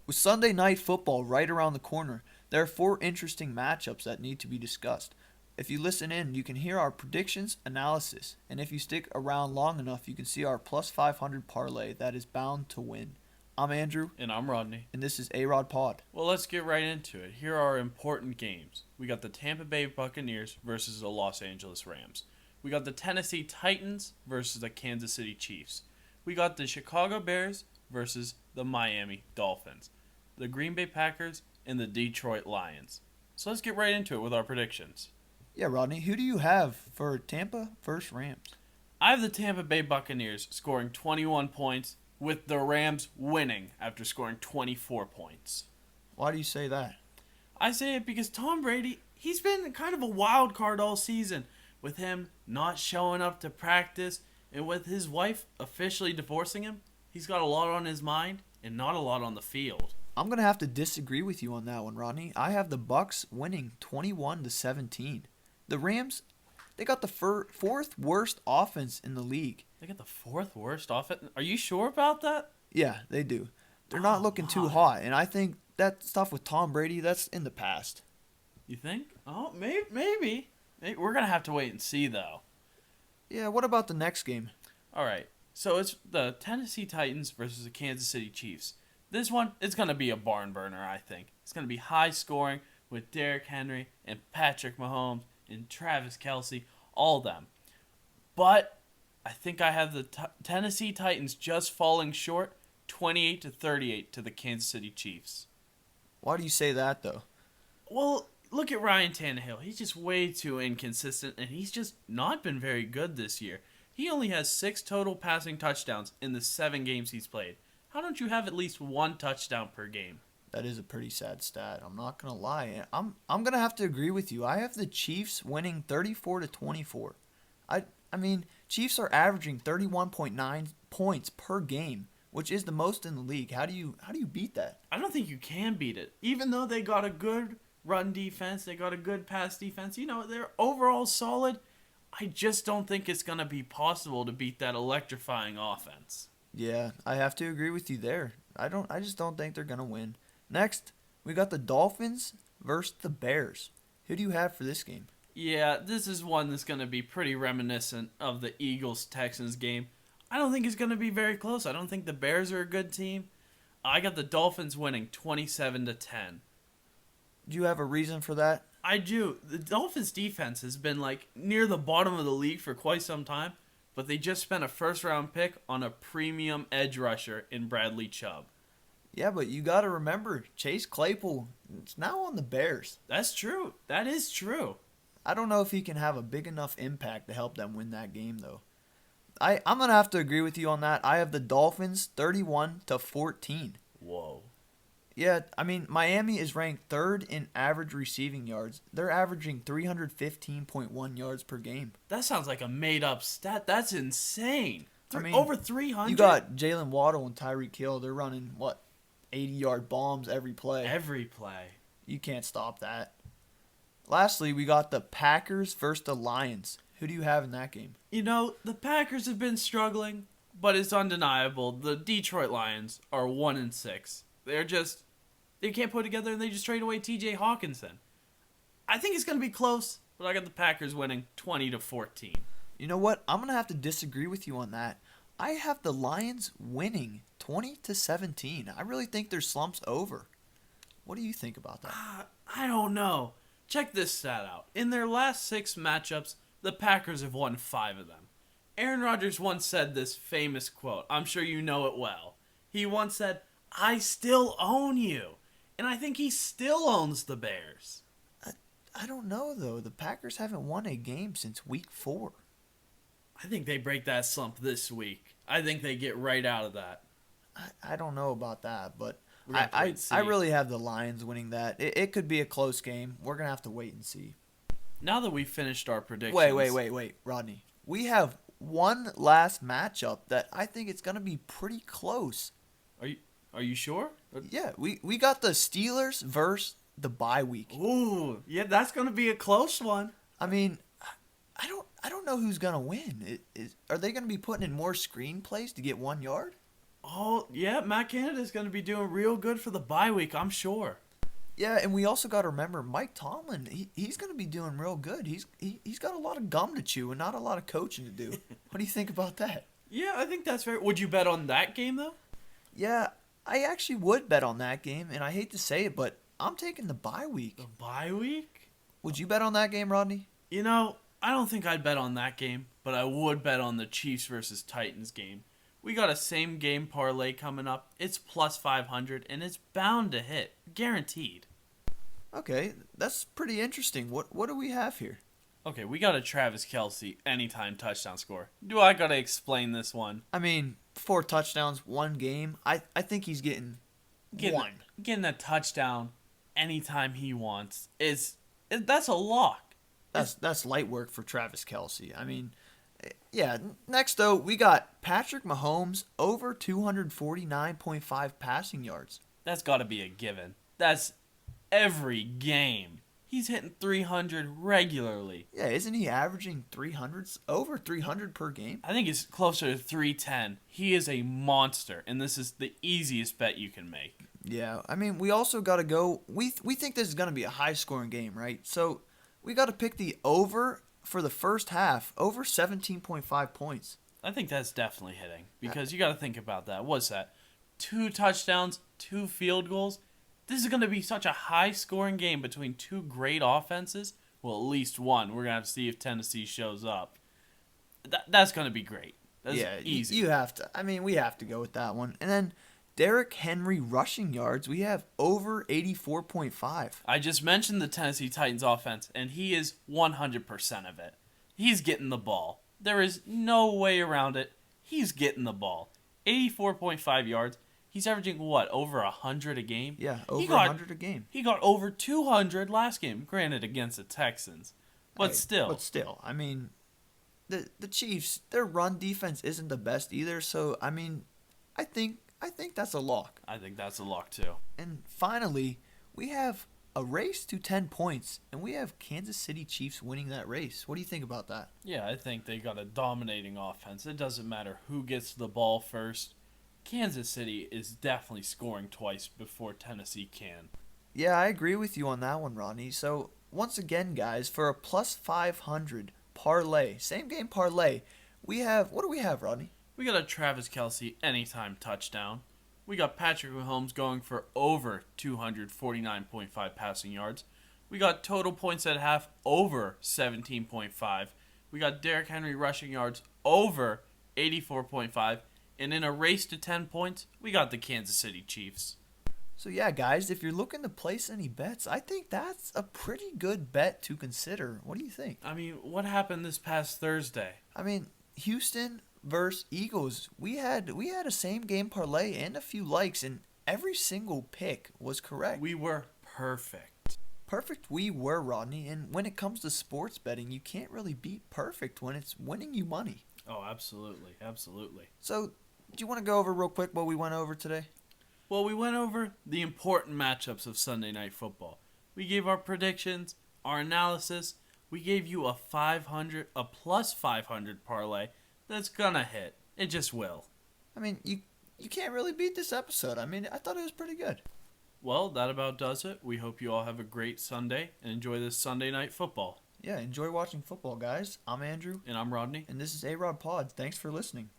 With Sunday night football right around the corner, there are four interesting matchups that need to be discussed. If you listen in, you can hear our predictions, analysis, and if you stick around long enough, you can see our plus 500 parlay that is bound to win. I'm Andrew, And I'm Rodney. and this is ARodPod. Well, let's get right into it. Here are our important games. We got the Tampa Bay Buccaneers versus the Los Angeles Rams. We got the Tennessee Titans versus the Kansas City Chiefs. We got the Chicago Bears versus the Miami Dolphins. The Green Bay Packers and the Detroit Lions. So let's get right into it with our predictions. Yeah, Rodney, who do you have for Tampa versus Rams? I have the Tampa Bay Buccaneers scoring 21 points, with the Rams winning after scoring 24 points. Why do you say that? I say it because Tom Brady, he's been kind of a wild card all season, with him not showing up to practice and with his wife officially divorcing him. He's got a lot on his mind and not a lot on the field. I'm going to have to disagree with you on that one, Rodney. I have the Bucks winning 21-17. The Rams, they got the fourth worst offense in the league. They got the fourth worst offense. Are you sure about that? Yeah, they do. They're not looking too hot, and I think that stuff with Tom Brady, that's in the past. You think? Oh, maybe. We're going to have to wait and see, though. Yeah, what about the next game? All right. So it's the Tennessee Titans versus the Kansas City Chiefs. This one, it's going to be a barn burner, I think. It's going to be high scoring with Derrick Henry and Patrick Mahomes and Travis Kelce, all of them. But I think I have the Tennessee Titans just falling short 28-38 to the Kansas City Chiefs. Why do you say that, though? Well, look at Ryan Tannehill. He's just way too inconsistent, and he's just not been very good this year. He only has 6 total passing touchdowns in the 7 games he's played. How don't you have at least 1 touchdown per game? That is a pretty sad stat. I'm not going to lie. I'm going to have to agree with you. I have the Chiefs winning 34-24. I mean, Chiefs are averaging 31.9 points per game, which is the most in the league. How do you beat that? I don't think you can beat it. Even though they got a good run defense, they got a good pass defense, they're overall solid. I just don't think it's going to be possible to beat that electrifying offense. Yeah, I have to agree with you there. I just don't think they're going to win. Next, we got the Dolphins versus the Bears. Who do you have for this game? Yeah, this is one that's going to be pretty reminiscent of the Eagles-Texans game. I don't think it's going to be very close. I don't think the Bears are a good team. I got the Dolphins winning 27-10. Do you have a reason for that? I do. The Dolphins' defense has been near the bottom of the league for quite some time, but they just spent a first-round pick on a premium edge rusher in Bradley Chubb. Yeah, but you got to remember, Chase Claypool is now on the Bears. That's true. That is true. I don't know if he can have a big enough impact to help them win that game, though. I'm going to have to agree with you on that. I have the Dolphins 31-14. Whoa. Yeah, I mean, Miami is ranked 3rd in average receiving yards. They're averaging 315.1 yards per game. That sounds like a made-up stat. That's insane. I mean, over 300? You got Jalen Waddle and Tyreek Hill. They're running, 80-yard bombs every play. Every play. You can't stop that. Lastly, we got the Packers versus the Lions. Who do you have in that game? The Packers have been struggling, but it's undeniable. The Detroit Lions are 1-6. They can't put it together, and they just trade away T.J. Hawkinson. I think it's going to be close, but I got the Packers winning 20-14. You know what? I'm going to have to disagree with you on that. I have the Lions winning 20-17. I really think their slump's over. What do you think about that? I don't know. Check this stat out. In their last 6 matchups, the Packers have won 5 of them. Aaron Rodgers once said this famous quote. I'm sure you know it well. He once said, "I still own you." And I think he still owns the Bears. I don't know, though. The Packers haven't won a game since week 4. I think they break that slump this week. I think they get right out of that. I don't know about that, but I really have the Lions winning that. It could be a close game. We're going to have to wait and see. Now that we've finished our predictions. Wait, Rodney. We have one last matchup that I think it's going to be pretty close. Are you sure? Yeah, we got the Steelers versus the bye week. Ooh, yeah, that's going to be a close one. I mean, I don't know who's going to win. Are they going to be putting in more screenplays to get 1 yard? Oh, yeah, Matt Canada's going to be doing real good for the bye week, I'm sure. Yeah, and we also got to remember Mike Tomlin. He's going to be doing real good. He's got a lot of gum to chew and not a lot of coaching to do. What do you think about that? Yeah, I think that's fair. Would you bet on that game, though? Yeah, I actually would bet on that game, and I hate to say it, but I'm taking the bye week. The bye week? Would you bet on that game, Rodney? You know, I don't think I'd bet on that game, but I would bet on the Chiefs versus Titans game. We got a same game parlay coming up. It's plus 500, and it's bound to hit. Guaranteed. Okay, that's pretty interesting. What do we have here? Okay, we got a Travis Kelce anytime touchdown score. Do I gotta explain this one? I mean, 4 touchdowns, 1 game. I think he's getting one. Getting a touchdown anytime he wants that's a lock. That's light work for Travis Kelce. I mean, yeah. Next though, we got Patrick Mahomes over 249.5 passing yards. That's got to be a given. That's every game. He's hitting 300 regularly. Yeah, isn't he averaging 300s over 300 per game? I think it's closer to 310. He is a monster, and this is the easiest bet you can make. Yeah, I mean, we also got to go. We think this is going to be a high-scoring game, right? So we got to pick the over for the first half, over 17.5 points. I think that's definitely hitting because you got to think about that. What's that? 2 touchdowns, 2 field goals. This is going to be such a high-scoring game between 2 great offenses. Well, at least one. We're going to have to see if Tennessee shows up. That's going to be great. That's easy. You have to. I mean, we have to go with that one. And then Derrick Henry rushing yards, we have over 84.5. I just mentioned the Tennessee Titans offense, and he is 100% of it. He's getting the ball. There is no way around it. He's getting the ball. 84.5 yards. He's averaging, what, over 100 a game? Yeah, over 100 a game. He got over 200 last game, granted against the Texans. But still. I mean, the Chiefs, their run defense isn't the best either, so, I mean, I think that's a lock. I think that's a lock, too. And finally, we have a race to 10 points, and we have Kansas City Chiefs winning that race. What do you think about that? Yeah, I think they got a dominating offense. It doesn't matter who gets the ball first. Kansas City is definitely scoring twice before Tennessee can. Yeah, I agree with you on that one, Rodney. So, once again, guys, for a plus 500 parlay, same game parlay, we have, what do we have, Rodney? We got a Travis Kelce anytime touchdown. We got Patrick Mahomes going for over 249.5 passing yards. We got total points at half over 17.5. We got Derrick Henry rushing yards over 84.5. And in a race to 10 points, we got the Kansas City Chiefs. So yeah, guys, if you're looking to place any bets, I think that's a pretty good bet to consider. What do you think? I mean, what happened this past Thursday? I mean, Houston versus Eagles. We had a same game parlay and a few likes, and every single pick was correct. We were perfect. Perfect we were, Rodney, and when it comes to sports betting, you can't really beat perfect when it's winning you money. Oh, absolutely. Absolutely. So, do you want to go over real quick what we went over today? Well, we went over the important matchups of Sunday Night Football. We gave our predictions, our analysis. We gave you a plus 500 parlay that's gonna hit. It just will. I mean, you can't really beat this episode. I mean, I thought it was pretty good. Well, that about does it. We hope you all have a great Sunday and enjoy this Sunday Night Football. Yeah, enjoy watching football, guys. I'm Andrew. And I'm Rodney. And this is ARodPod. Thanks for listening.